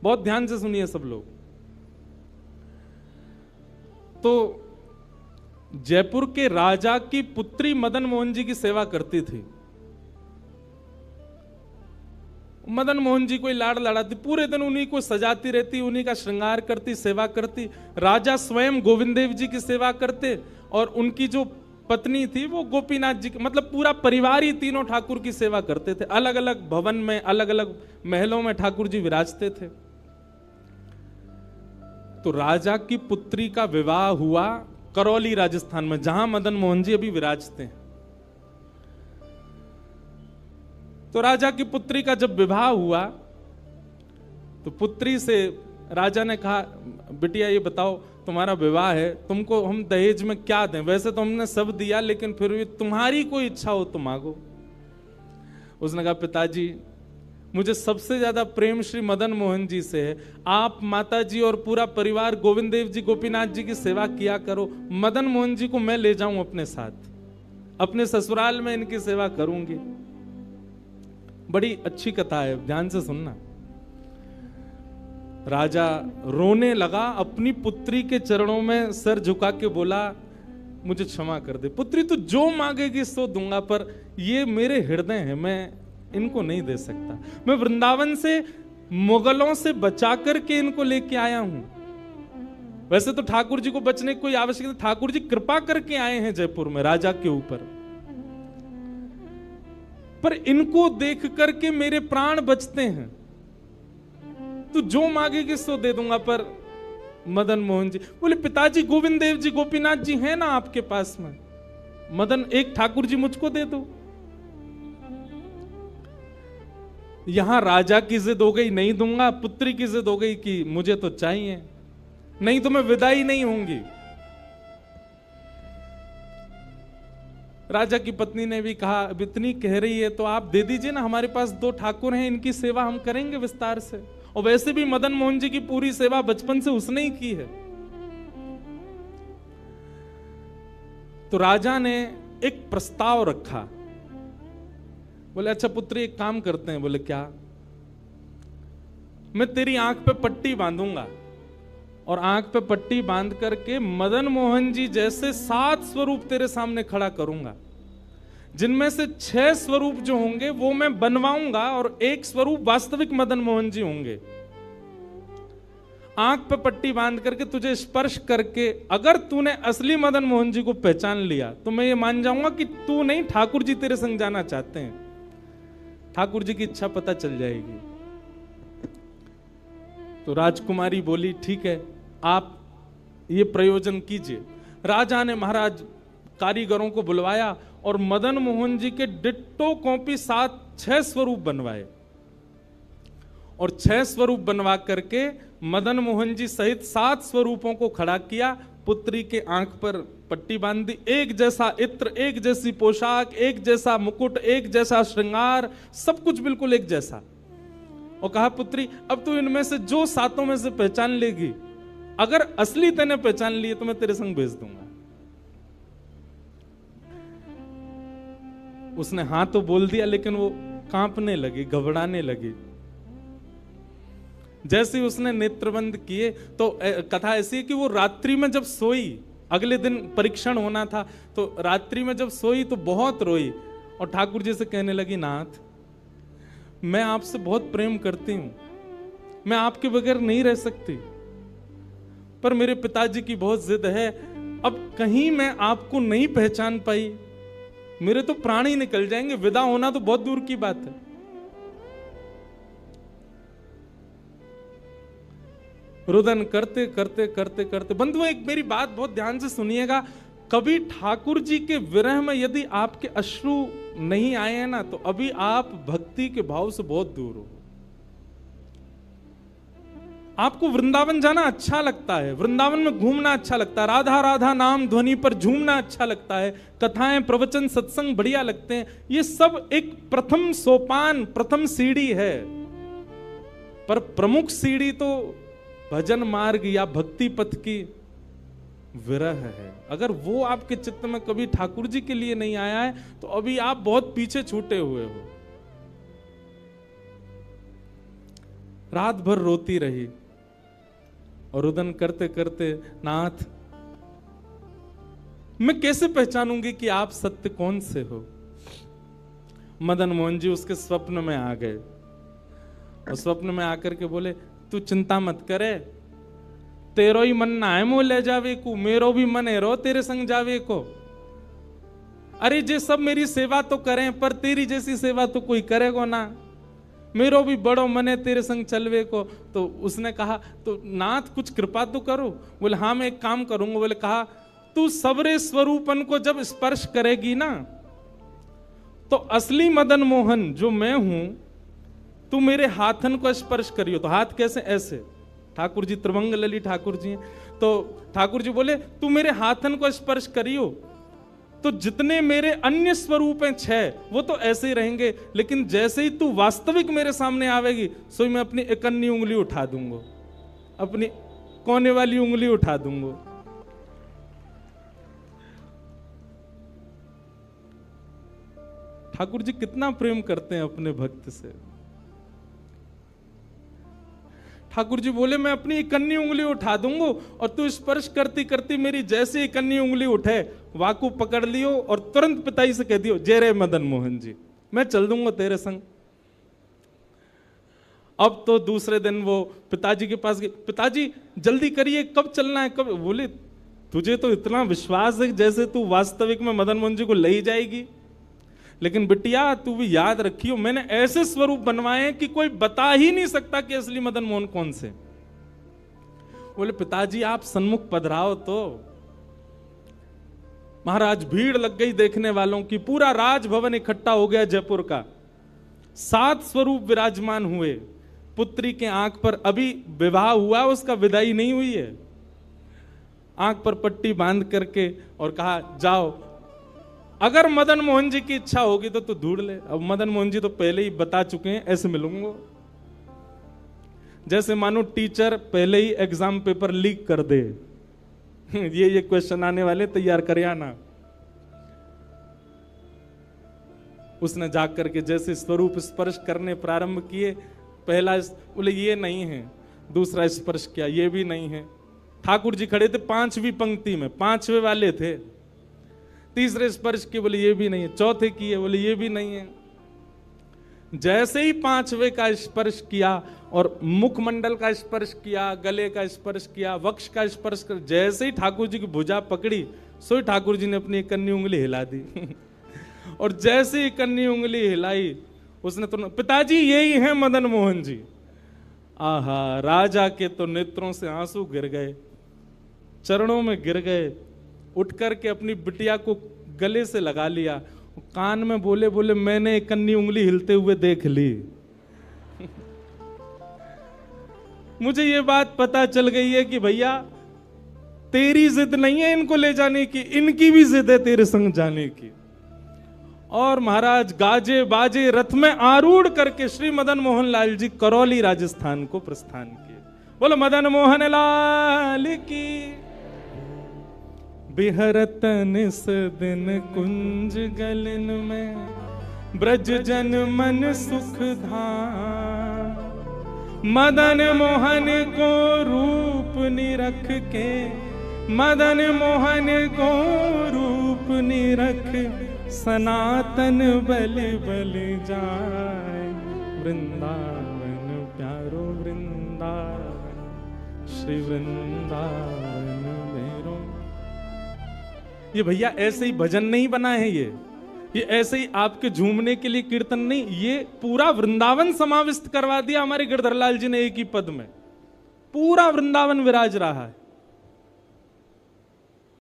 बहुत ध्यान से सुनिए सब लोग। तो जयपुर के राजा की पुत्री मदन मोहन जी की सेवा करती थी। मदन मोहन जी कोई लाड़ लड़ाती, पूरे दिन उन्हीं को सजाती रहती, उन्हीं का श्रृंगार करती, सेवा करती। राजा स्वयं गोविंद देव जी की सेवा करते और उनकी जो पत्नी थी वो गोपीनाथ जी की, मतलब पूरा परिवार ही तीनों ठाकुर की सेवा करते थे। अलग अलग भवन में, अलग अलग महलों में ठाकुर जी विराजते थे। तो राजा की पुत्री का विवाह हुआ करौली राजस्थान में, जहां मदन मोहन जी अभी विराजते हैं। तो राजा की पुत्री का जब विवाह हुआ तो पुत्री से राजा ने कहा, बिटिया ये बताओ तुम्हारा विवाह है, तुमको हम दहेज में क्या दें? वैसे तो हमने सब दिया, लेकिन फिर भी तुम्हारी कोई इच्छा हो तो मांगो। उसने कहा, पिताजी मुझे सबसे ज्यादा प्रेम श्री मदन मोहन जी से है। आप माता जी और पूरा परिवार गोविंद देव जी गोपीनाथ जी की सेवा किया करो। मदन मोहन जी को मैं ले जाऊं अपने साथ, अपने ससुराल में इनकी सेवा करूंगी। बड़ी अच्छी कथा है, ध्यान से सुनना। राजा रोने लगा, अपनी पुत्री के चरणों में सर झुका के बोला, मुझे क्षमा कर दे पुत्री, तू जो मांगेगी सो दूंगा, पर ये मेरे हृदय हैं, मैं इनको नहीं दे सकता। मैं वृंदावन से मुगलों से बचा करके इनको लेके आया हूं। वैसे तो ठाकुर जी को बचने की कोई आवश्यकता नहीं, ठाकुर जी कृपा करके आए हैं जयपुर में राजा के ऊपर, पर इनको देख करके मेरे प्राण बचते हैं। तू जो मांगेगी सो दे दूंगा। पर मदन मोहन जी बोले, पिताजी गोविंद देव जी गोपीनाथ जी हैं ना आपके पास में, मदन एक ठाकुर जी मुझको दे दो। यहां राजा की जिद हो गई, नहीं दूंगा। पुत्री की जिद हो गई कि मुझे तो चाहिए, नहीं तो मैं विदाई नहीं होंगी। राजा की पत्नी ने भी कहा, अब इतनी कह रही है तो आप दे दीजिए ना, हमारे पास 2 ठाकुर हैं, इनकी सेवा हम करेंगे विस्तार से। और वैसे भी मदन मोहन जी की पूरी सेवा बचपन से उसने ही की है। तो राजा ने एक प्रस्ताव रखा। बोले, अच्छा पुत्री एक काम करते हैं। बोले, क्या? मैं तेरी आंख पे पट्टी बांधूंगा और आंख पे पट्टी बांध करके मदन मोहन जी जैसे 7 स्वरूप तेरे सामने खड़ा करूंगा, जिनमें से 6 स्वरूप जो होंगे वो मैं बनवाऊंगा और 1 स्वरूप वास्तविक मदन मोहन जी होंगे। आंख पे पट्टी बांध करके तुझे स्पर्श करके अगर तूने असली मदन मोहन जी को पहचान लिया तो मैं ये मान जाऊंगा कि तू नहीं, ठाकुर जी तेरे संग जाना चाहते हैं। ठाकुर जी की इच्छा पता चल जाएगी। तो राजकुमारी बोली, ठीक है आप ये प्रयोजन कीजिए। राजा ने महाराज कारीगरों को बुलवाया और मदन मोहन जी के डिट्टो कॉपी 6 स्वरूप बनवाए और 6 स्वरूप बनवा करके मदन मोहन जी सहित 7 स्वरूपों को खड़ा किया। पुत्री के आंख पर पट्टी बांध दी, एक जैसा इत्र, एक जैसी पोशाक, एक जैसा मुकुट, एक जैसा श्रृंगार, सब कुछ बिल्कुल एक जैसा। और कहा, पुत्री अब तू इनमें से जो 7 में से पहचान लेगी, अगर असली तेने पहचान लिए तो मैं तेरे संग भेज दूंगा। उसने हाँ तो बोल दिया, लेकिन वो कांपने लगी, घबराने लगी। जैसे उसने नेत्रबंद किए तो कथा ऐसी है कि वो रात्रि में जब सोई, अगले दिन परीक्षण होना था, तो रात्रि में जब सोई तो बहुत रोई और ठाकुर जी से कहने लगी, नाथ मैं आपसे बहुत प्रेम करती हूं, मैं आपके बगैर नहीं रह सकती, पर मेरे पिताजी की बहुत जिद है। अब कहीं मैं आपको नहीं पहचान पाई, मेरे तो प्राण ही निकल जाएंगे, विदा होना तो बहुत दूर की बात है। रुदन करते करते करते करते, बंधुओं एक मेरी बात बहुत ध्यान से सुनिएगा, कभी ठाकुर जी के विरह में यदि आपके अश्रु नहीं आए हैं ना, तो अभी आप भक्ति के भाव से बहुत दूर हो। आपको वृंदावन जाना अच्छा लगता है, वृंदावन में घूमना अच्छा लगता है, राधा राधा नाम ध्वनि पर झूमना अच्छा लगता है, कथाएं प्रवचन सत्संग बढ़िया लगते हैं, ये सब एक प्रथम सोपान, प्रथम सीढ़ी है। पर प्रमुख सीढ़ी तो भजन मार्ग या भक्ति पथ की विरह है। अगर वो आपके चित्त में कभी ठाकुर जी के लिए नहीं आया है तो अभी आप बहुत पीछे छूटे हुए हो। रात भर रोती रही और रुदन करते करते, नाथ मैं कैसे पहचानूंगी कि आप सत्य कौन से हो। मदन मोहन जी उसके स्वप्न में आ गए और स्वप्न में आकर के बोले, तू चिंता मत करे, तेरो ही मन ना है मोह ले जावे को, मेरो भी मन है रो तेरे संग जावे को। अरे जे सब मेरी सेवा तो करें, पर तेरी जैसी सेवा तो कोई करेगा ना, मेरो भी बड़ो मन है तेरे संग चलवे को। तो उसने कहा, तो नाथ कुछ कृपा तो करो। बोले हाँ मैं एक काम करूंगा। बोले कहा, तू सबरे स्वरूपन को जब स्पर्श करेगी ना, तो असली मदन मोहन जो मैं हूं, तू मेरे हाथन को स्पर्श करियो। तो हाथ कैसे? ऐसे। ठाकुर जी त्रिभंग लली ठाकुर जी हैं। तो ठाकुर जी बोले, तू मेरे हाथन को स्पर्श करियो, तो जितने मेरे अन्य स्वरूप हैं 6, वो तो ऐसे ही रहेंगे, लेकिन जैसे ही तू वास्तविक मेरे सामने आवेगी, सो मैं अपनी इकन्नी उंगली उठा दूंगा, अपनी कोने वाली उंगली उठा दूंगा। ठाकुर जी कितना प्रेम करते हैं अपने भक्त से। ठाकुर जी बोले, मैं अपनी इकन्नी उंगली उठा दूंगा और तू स्पर्श करती करती मेरी जैसे इकन्नी उंगली उठे, वाकू पकड़ लियो और तुरंत पिताजी से कह दियो, जय रे मदन मोहन जी, मैं चल दूंगा तेरे संग। अब तो दूसरे दिन वो पिताजी के पास गए, पिताजी जल्दी करिए, कब चलना है, कब? बोले, तुझे तो इतना विश्वास है जैसे तू वास्तविक में मदन मोहन जी को ले ही जाएगी, लेकिन बिटिया तू भी याद रखियो, मैंने ऐसे स्वरूप बनवाए हैं कि कोई बता ही नहीं सकता कि असली मदन मोहन कौन से। बोले, पिताजी आप सन्मुख पधराओ। तो महाराज भीड़ लग गई देखने वालों की, पूरा राजभवन इकट्ठा हो गया जयपुर का। 7 स्वरूप विराजमान हुए। पुत्री के आंख पर अभी विवाह हुआ, उसका विदाई नहीं हुई है, आंख पर पट्टी बांध करके और कहा, जाओ अगर मदन मोहन जी की इच्छा होगी तो तू ढूंढ ले। अब मदन मोहन जी तो पहले ही बता चुके हैं, ऐसे मिलूंगा। जैसे मानो टीचर पहले ही एग्जाम पेपर लीक कर दे, ये क्वेश्चन आने वाले, तैयार कर आना। उसने जाकर के जैसे स्वरूप स्पर्श करने प्रारंभ किए, पहला बोले ये नहीं है, दूसरा स्पर्श किया, ये भी नहीं है। ठाकुर जी खड़े थे 5वीं पंक्ति में, 5वें वाले थे। तीसरे स्पर्श किए, बोले ये भी नहीं है। चौथे किए, बोले ये भी नहीं है। जैसे ही 5वें का स्पर्श किया और मुखमंडल का स्पर्श किया, गले का स्पर्श किया, वक्ष का स्पर्श कर, जैसे ही ठाकुर जी की भुजा पकड़ी, सो ही ठाकुर जी ने अपनी एक कन्नी उंगली हिला दी। और जैसे ही कन्नी उंगली हिलाई, उसने तो, पिताजी यही है मदन मोहन जी। आहा, राजा के तो नेत्रों से आंसू गिर गए, चरणों में गिर गए, उठ करके अपनी बिटिया को गले से लगा लिया, कान में बोले, बोले मैंने एक कन्नी उंगली हिलते हुए देख ली। मुझे ये बात पता चल गई है कि भैया तेरी जिद नहीं है इनको ले जाने की, इनकी भी जिद है तेरे संग जाने की। और महाराज गाजे बाजे रथ में आरूढ़ करके श्री मदन मोहन लाल जी करौली राजस्थान को प्रस्थान किए। बोलो मदन मोहन लाल की। बिहरत निस दिन कुंज गलन में, ब्रज जन मन सुख धाम। मदन मोहन को रूप निरख के, मदन मोहन को रूप निरख, सनातन बल बल जाए। वृंदावन प्यारो वृंदावन, श्री वृंदावन मेरो। ये भैया ऐसे ही भजन नहीं बना है, ये ऐसे ही आपके झूमने के लिए कीर्तन नहीं, ये पूरा वृंदावन समाविष्ट करवा दिया हमारे गिरधर लाल जी ने एक ही पद में। पूरा वृंदावन विराज रहा है।